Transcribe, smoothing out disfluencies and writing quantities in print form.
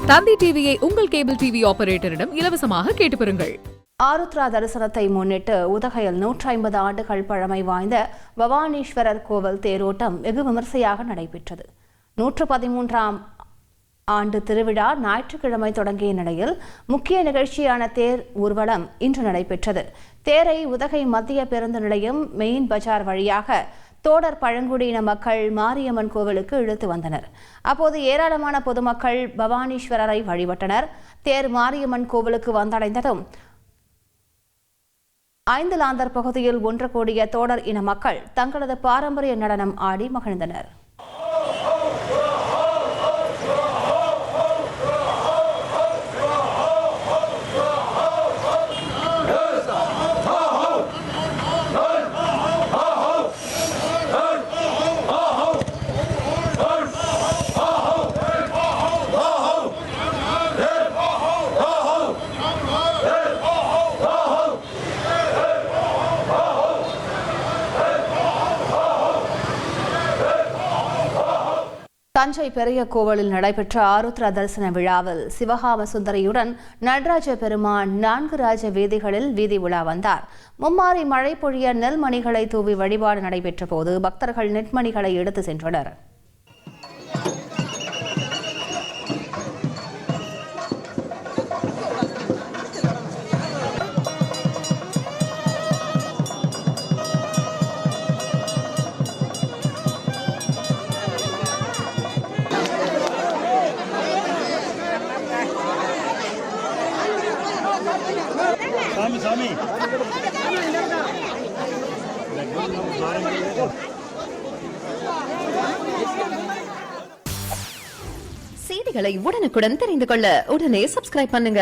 தந்தி டிவியை உங்கள் cable TV ஆபரேட்டரிடம் இலவசமாக கேட்டு பெறுங்கள். ஆருத்ரா தரிசனத்தை முன்னிட்டு உதகையில் 150 ஆண்டுகள் பழமை வாய்ந்த பவானீஸ்வரர் கோவில் தேரோட்டம் வெகு விமர்சையாக நடைபெற்றது. 113ஆம் ஆண்டு திருவிழா ஞாயிற்றுக்கிழமை தொடங்கிய நிலையில் முக்கிய நிகழ்ச்சியான தேர் ஊர்வலம் இன்று நடைபெற்றது. தேரை உதகை மத்திய பேருந்து நிலையம் மெயின் பஜார் வழியாக தோடர் பழங்குடியின மக்கள் மாரியம்மன் கோவிலுக்கு இழுத்து வந்தனர். அப்போது ஏராளமான பொதுமக்கள் பவானீஸ்வரரை வழிபட்டனர். தேர் மாரியம்மன் கோவிலுக்கு வந்தடைந்ததும் ஐந்தலாந்தர் பகுதியில் ஒன்று கூடிய தோடர் இன மக்கள் தங்களது பாரம்பரிய நடனம் ஆடி மகிழ்ந்தனர். தஞ்சை பெரிய கோவிலில் நடைபெற்ற ஆருத்ரா தரிசன விழாவில் சிவகாம சுந்தரியுடன் நடராஜ பெருமான் 4 ராஜ வீதிகளில் வீதி உலா வந்தார். மும்மாரி மழை பொழிய நெல்மணிகளை தூவி வழிபாடு நடைபெற்ற போது பக்தர்கள் நெற்மணிகளை எடுத்து சென்றனர். செய்திகளை உடனுக்குடன் தெரிந்து கொள்ள உடனே சப்ஸ்கிரைப் பண்ணுங்க.